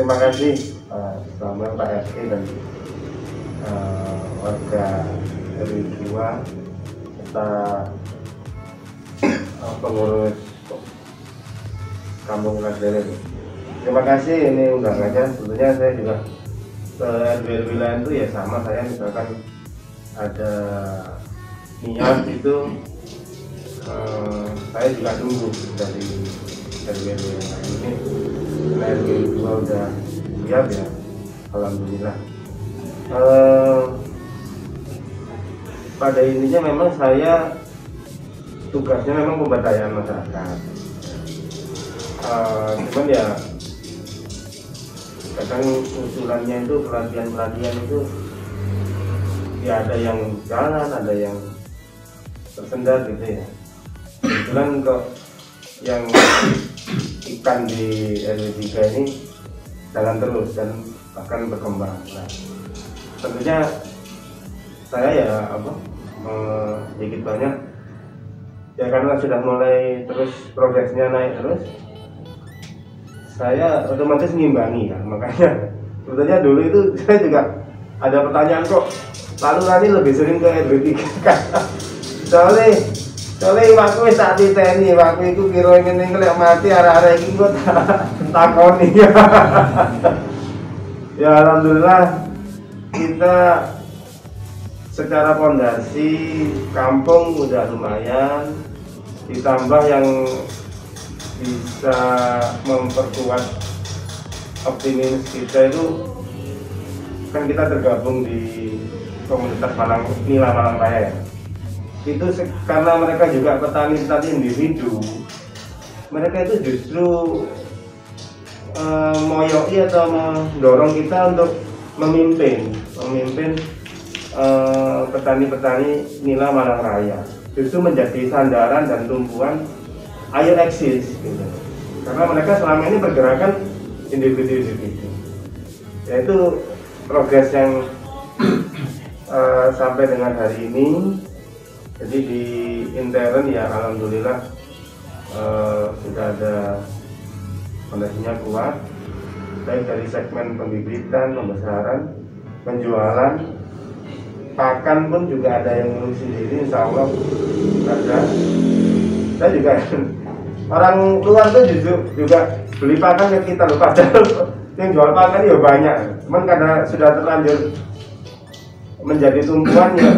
terima kasih Bambang, Pak RT dan warga RW 2 serta pengurus Kampung Nasdere. Terima kasih ini undangannya. Sebetulnya saya juga ke RW lain itu ya sama, saya misalkan ada niat itu saya juga tunggu dari RW yang lain. Ini RW 2 udah siap ya, alhamdulillah. Pada intinya memang saya tugasnya memang pemberdayaan masyarakat. Cuman ya kadang usulannya itu pelatihan itu ya ada yang jalan, ada yang tersendat gitu ya. Kebetulan kok yang ikan di RW 3 ini jalan terus dan bahkan berkembang. Nah, tentunya saya ya sedikit banyak ya karena sudah mulai terus progresnya naik terus, saya otomatis ngimbangi ya. Makanya sebetulnya dulu itu saya juga ada pertanyaan kok lalu Rani lebih sering ke RW 3 soalnya waktu saat di TNI waktu itu kira ingin ngelek mati arah-arah ini gue takoni. Ya alhamdulillah kita secara fondasi kampung udah lumayan, ditambah yang bisa memperkuat optimis kita itu kan kita tergabung di komunitas Nila Malang Raya ya. Itu karena mereka juga petani individu, mereka itu justru moyoi atau mendorong kita untuk memimpin petani-petani Nila Malang Raya, justru menjadi sandaran dan tumpuan ayo eksis gitu. Karena mereka selama ini pergerakan individu-individu, yaitu progres yang sampai dengan hari ini. Jadi di intern ya alhamdulillah sudah ada fondasinya kuat, baik dari segmen pembibitan, pembesaran, penjualan, pakan pun juga ada yang ngurus sendiri, insya Allah ada. Saya juga orang luar tuh juga beli pakan ke kita loh, padahal yang jual pakan ya banyak, cuman karena sudah terlanjur menjadi tumpuan ya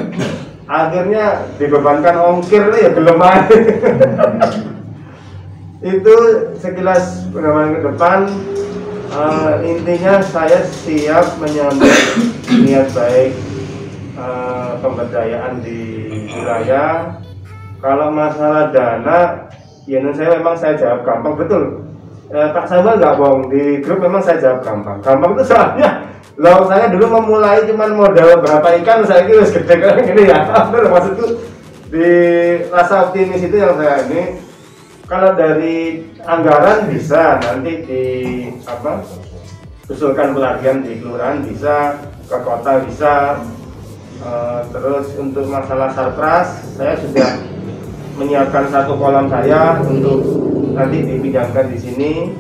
akhirnya dibebankan ongkir ya belum aja. Itu sekilas pengamatan ke depan. Intinya saya siap menyambut niat baik pemberdayaan di wilayah. Kalau masalah dana ya memang saya jawab gampang, betul. Pak Samuel nggak bohong, di grup memang saya jawab gampang itu soalnya loh, saya dulu memulai cuman modal berapa ikan, saya kira gede kayak gini ya. Maksudku di rasa optimis itu yang saya ini. Kalau dari anggaran bisa nanti usulkan pelatihan di kelurahan bisa, ke kota bisa. Terus untuk masalah sarpras saya sudah menyiapkan satu kolam saya untuk nanti dipinjamkan di sini,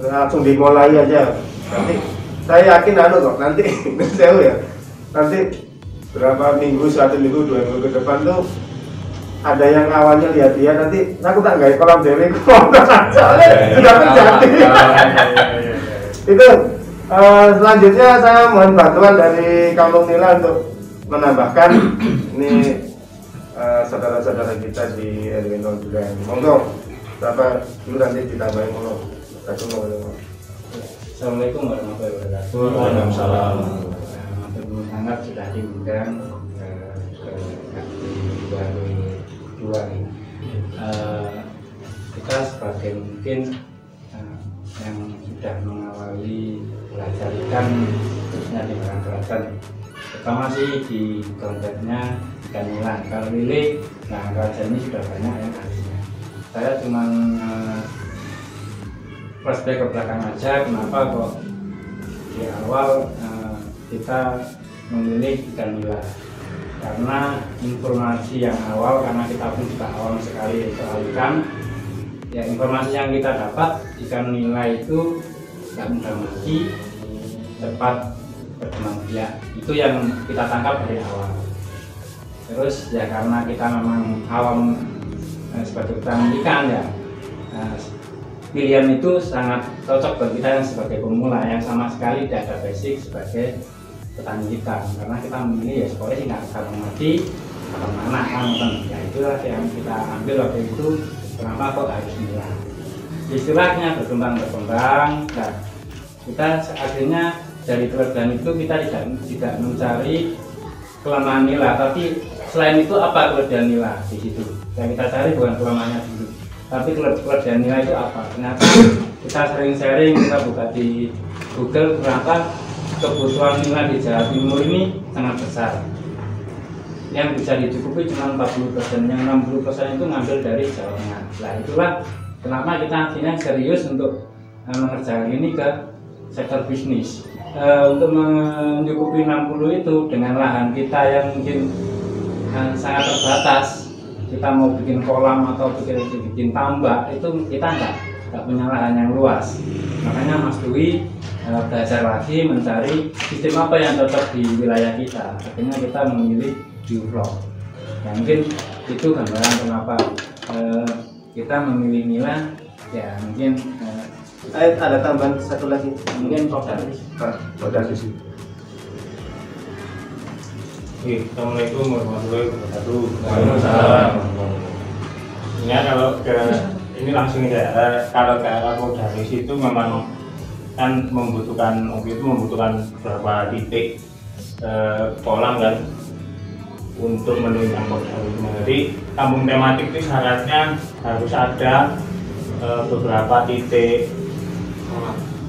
langsung dimulai aja. Nanti saya yakin kok nanti nanti berapa minggu, 1 minggu, 2 minggu ke depan tuh ada yang awalnya lihat dia, nanti aku tak nggak kolam dewi soalnya sudah terjadi. Itu selanjutnya saya mohon bantuan dari Kampung Nila untuk menambahkan ini saudara-saudara kita di RW 0 juga. Monggo berapa dulu nanti ditambahin monggo. Assalamualaikum warahmatullahi wabarakatuh. Waalaikumsalam. Teman hangat sudah diundang ke RW 2 ini. Kita sebagai mungkin yang sudah mengawali belajar ikan khususnya di Malang Selatan, pertama sih di konteksnya ikan nilang. Kalau lele, nah kerajaan ini sudah banyak yang ahlinya. Saya cuma flashback ke belakang aja, kenapa kok di awal kita memilih ikan nila, karena informasi yang awal, karena kita pun juga awal sekali soal ikan ya, informasi yang kita dapat ikan nila itu nggak mudah mati, cepat berkembang biak. Itu yang kita tangkap dari awal. Terus ya karena kita memang awam sebagai petani ikan ya, pilihan itu sangat cocok bagi kita yang sebagai pemula yang sama sekali tidak ada basic sebagai petani ikan, karena kita memilih ya sekolah sih nggak akan mati akan mana kan, ya itulah yang kita ambil waktu itu. Kenapa kok harus nila? Istilahnya berkembang, nah kita akhirnya dari keledai itu kita tidak mencari kelemahan nila, tapi selain itu apa kelebihan nila di situ yang kita cari bukan kelemahannya dulu, tapi kelebihan nila itu apa. Ternyata kita sering sharing, kita buka di Google, ternyata kebutuhan nila di Jawa Timur ini sangat besar, yang bisa dicukupi cuma 40%, yang 60% itu ngambil dari Jawa Tengah. Nah itulah kenapa kita akhirnya serius untuk mengerjakan ini ke sektor bisnis. Untuk mencukupi 60 itu dengan lahan kita yang mungkin sangat terbatas, kita mau bikin kolam atau bikin tambak itu kita nggak punya lahan yang luas. Makanya Mas Dwi belajar lagi mencari sistem apa yang cocok di wilayah kita. Akhirnya kita memilih Biovlog. Ya, mungkin itu gambaran kenapa kita memilih nila. Ya mungkin ada tambahan satu lagi, mungkin Kodaris. Kodaris. Assalamualaikum warahmatullahi wabarakatuh. Waalaikumsalam. Ini kalau ke ini langsung ya, kalau ke arah Kodaris itu memang kan membutuhkan beberapa titik kolam kan untuk menunjang Kodaris. Jadi kampung tematik itu syaratnya harus ada beberapa titik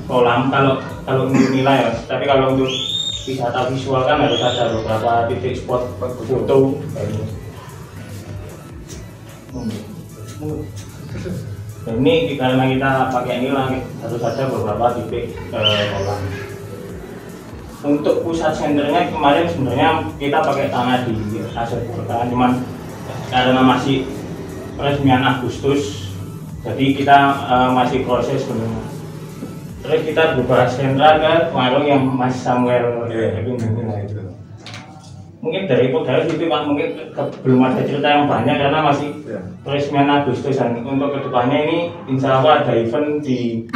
kolam kalau untuk nilai ya, tapi kalau untuk wisata visual kan harus ada beberapa titik spot foto. Dan ini karena kita pakai nilai harus ada beberapa titik kolam. Untuk pusat senternya kemarin sebenarnya kita pakai tanah di Aset Pertanian, cuman karena masih peresmian Agustus, jadi kita masih proses sebenarnya. Terus kita berubah sentra ke warung yang Mas Samuel itu. Mungkin dari Kodaris itu Pak, mungkin belum ada cerita yang banyak karena masih peresmian Agustusan. Untuk kedepannya ini insya Allah ada event di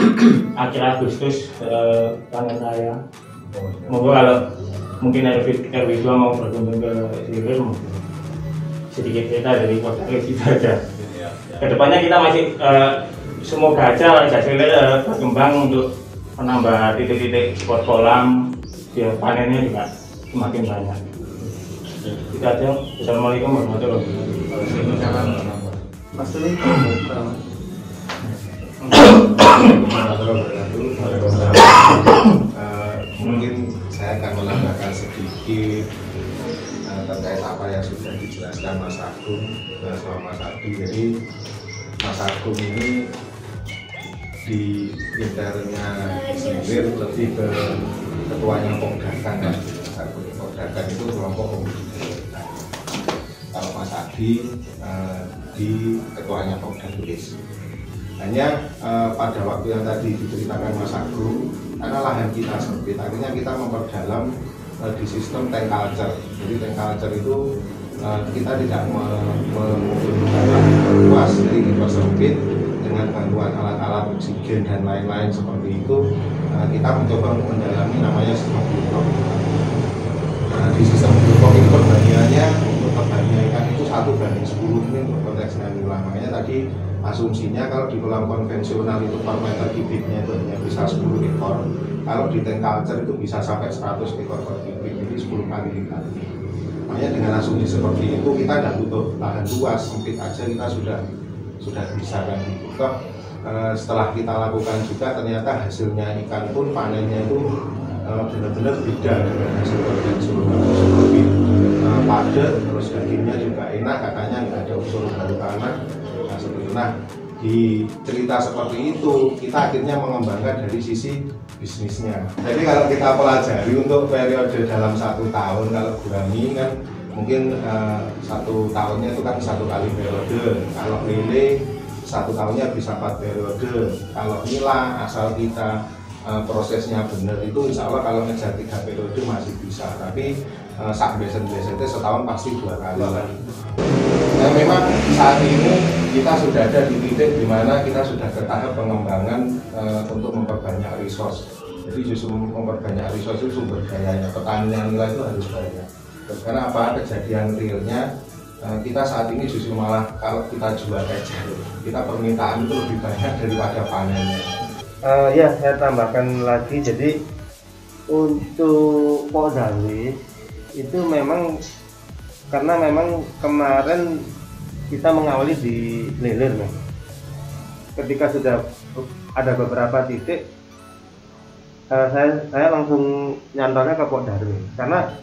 akhir Agustus panen raya. Monggo kalau mungkin RW2 mau berkunjung ke sini, sedikit cerita dari Kodaris itu aja. Kedepannya kita masih semoga aja hasilnya berkembang untuk menambah titik-titik spot kolam, biar panennya juga semakin banyak. Itu aja. Assalamualaikum warahmatullahi wabarakatuh. Mas Dwi. Mungkin saya akan menambahkan sedikit terkait apa yang sudah dijelaskan Mas Agung sama Mas Adi. Jadi Mas Agung ini di lingkarnya sendiri lebih ke ketuanya Pokdakan kan. Pokdakan itu kelompok pembudidaya. Kalau Mas Adi di ketuanya Pokdakulis. Hanya pada waktu yang tadi diceritakan Mas Agung, karena lahan kita sempit, akhirnya kita memperdalam di sistem tank culture. Jadi tank culture itu kita tidak membutuhkan lahan luas, jadi dipersempit dengan bantuan alat-alat oksigen dan lain-lain seperti itu. Kita mencoba mendalami namanya sistem Biovlog. Di sistem Biovlog itu perbandingannya untuk perbandingan ikan itu 1:10 ini untuk konteks nila. Makanya tadi asumsinya kalau di kolam konvensional itu per meter kubiknya itu hanya bisa 10 ekor. Kalau di tank culture itu bisa sampai 100 ekor per kubik, jadi 10 kali lipat. Makanya dengan asumsi seperti itu kita tidak butuh lahan luas, sempit aja kita sudah bisa kan gitu. Setelah kita lakukan juga ternyata hasilnya ikan pun panennya itu benar-benar beda dengan hasil konvensional, seperti padat, terus dagingnya juga enak, katanya nggak ada unsur baru tanah. Nah, di cerita seperti itu kita akhirnya mengembangkan dari sisi bisnisnya. Jadi kalau kita pelajari untuk periode dalam 1 tahun, kalau gurami kan mungkin 1 tahunnya itu kan 1 kali periode. Kalau lele 1 tahunnya bisa 4 periode. Kalau nila asal kita prosesnya benar itu insya Allah kalau ngejar 3 periode masih bisa, tapi sak besen-besennya setahun pasti 2 kali lagi. Nah, memang saat ini kita sudah ada di titik di mana kita sudah ke tahap pengembangan untuk memperbanyak resource. Jadi justru memperbanyak resource itu sumber dayanya, petani nila itu harus banyak. Karena apa, kejadian realnya kita saat ini justru malah kalau kita jual ecer, kita permintaan itu lebih banyak daripada panennya. Ya, saya tambahkan lagi, jadi untuk Pok Darwis itu memang karena memang kemarin kita mengawali di Lelir, Mas. Ketika sudah ada beberapa titik, saya langsung nyantornya ke Pok Darwis karena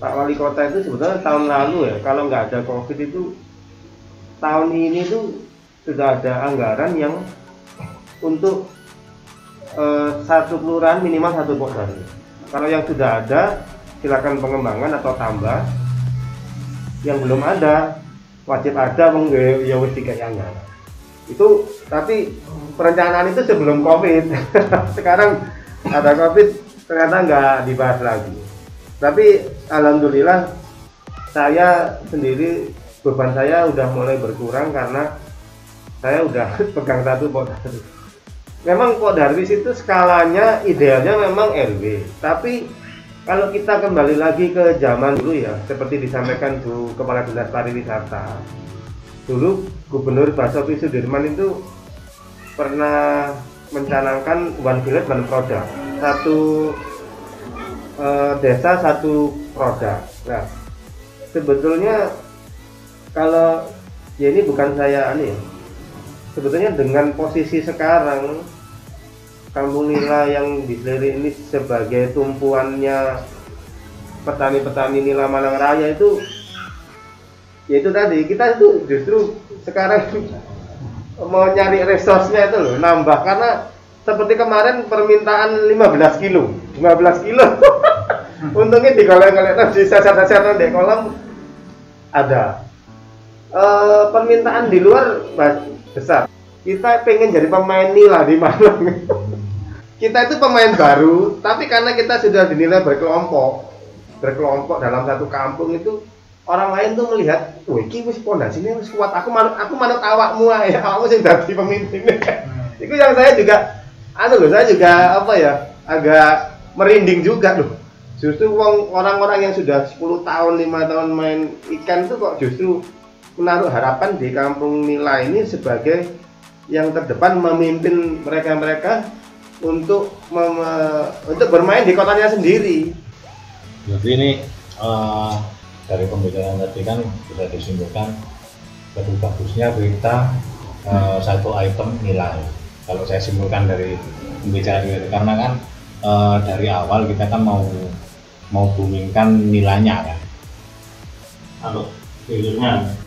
Pak Wali Kota itu sebetulnya tahun lalu ya, kalau nggak ada COVID itu tahun ini tuh sudah ada anggaran yang untuk satu kelurahan minimal 1 Pok Darwis. Kalau yang sudah ada silakan pengembangan atau tambah, yang belum ada wajib ada ya wis anggaran itu. Tapi perencanaan itu sebelum COVID. Sekarang ada COVID ternyata nggak dibahas lagi. Tapi alhamdulillah saya sendiri beban saya udah mulai berkurang karena saya udah pegang 1 Pok Darwis. Memang Pok Darwis itu skalanya idealnya memang RW, tapi kalau kita kembali lagi ke zaman dulu ya, seperti disampaikan Bu Kepala Dinas Pariwisata, dulu Gubernur Basuki Sudirman itu pernah mencanangkan one village one product, satu desa satu produk. Nah, sebetulnya kalau ya ini bukan saya ya, sebetulnya dengan posisi sekarang Kampung Nila yang di Selir ini sebagai tumpuannya petani-petani nila Malang Raya itu, yaitu tadi kita itu justru sekarang mau nyari resource-nya itu loh, nambah, karena seperti kemarin permintaan 15 kilo untungnya digolek-golek di sasar-sasar di kolam ada. Permintaan di luar besar. Kita pengen jadi pemain nila di Malang. Kita itu pemain baru, tapi karena kita sudah dinilai berkelompok dalam satu kampung itu, orang lain tuh melihat, wah ini wis pondasinya wis kuat, aku manut awakmu ya, awakmu sing dadi pemimpin. Itu yang saya juga saya juga apa ya, agak merinding juga loh. Justru orang-orang yang sudah 10 tahun, 5 tahun main ikan itu kok justru menaruh harapan di Kampung Nila ini sebagai yang terdepan memimpin mereka untuk bermain di kotanya sendiri. Jadi ini dari pembicaraan tadi kan bisa disimpulkan lebih bagusnya kita satu item nilai. Kalau saya simpulkan dari pembicaraan ini, karena kan dari awal kita kan mau boomingkan nilainya kan. Halo.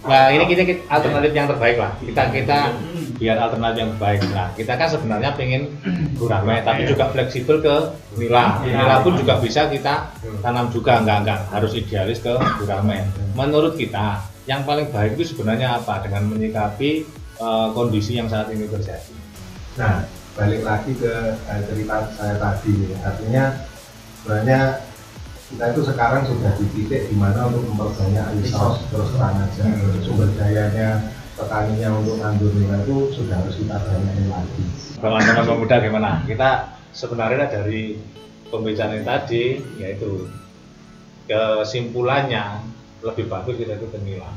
Nah ini kita alternatif yang terbaik lah, kita biar alternatif yang terbaik. Nah kita kan sebenarnya pengen gurame tapi juga fleksibel ke nila pun juga bisa kita tanam juga, nggak harus idealis ke gurame. Menurut kita yang paling baik itu sebenarnya apa dengan menyikapi kondisi yang saat ini terjadi. Nah, balik lagi ke cerita saya tadi, artinya sebenarnya kita itu sekarang sudah di titik di mana untuk memperbanyak resource, terus terang aja sumber dayanya petaninya untuk nganggur nila itu sudah harus kita banyakin lagi. Teman-teman pemuda gimana? Kita sebenarnya dari pembicaraan tadi yaitu kesimpulannya lebih bagus kita itu ke nila.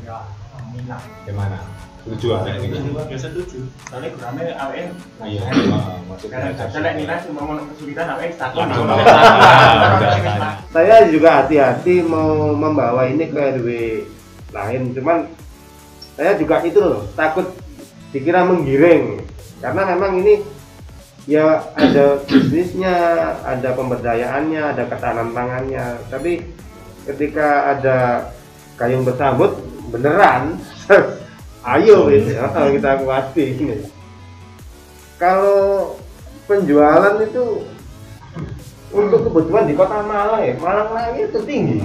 Gimana? Setuju ada ini? Setuju. Soalnya gurame AWN. Iya. Maksudnya kalau nilai cuma mau kesulitan AWN status. Saya juga hati-hati mau membawa ini ke RW lain, cuman saya juga itu loh, takut dikira menggiring, karena memang ini ya ada bisnisnya, ada pemberdayaannya, ada ketahanan pangannya, tapi ketika ada gayung bersambut beneran ayo kita kuati. Kalau penjualan itu untuk kebutuhan di Kota Malang ya, Malang Raya itu tinggi.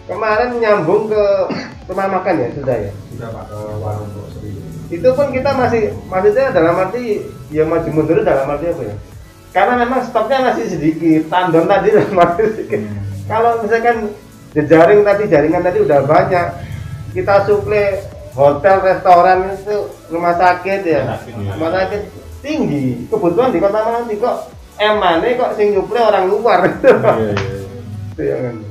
Kemarin nyambung ke rumah makan ya sudah ya. Sudah Pak, ke warung Sri. Itu pun kita maksudnya dalam arti ya maju mundur dalam arti apa ya? karena memang stoknya masih sedikit, tandon tadi masih sedikit. Kalau misalkan jaringan tadi udah banyak, kita suplai hotel, restoran itu, rumah sakit ya, rumah sakit tinggi. Kebutuhan di Kota Malang kok emane kok sing nyuplai orang luar. Itu yang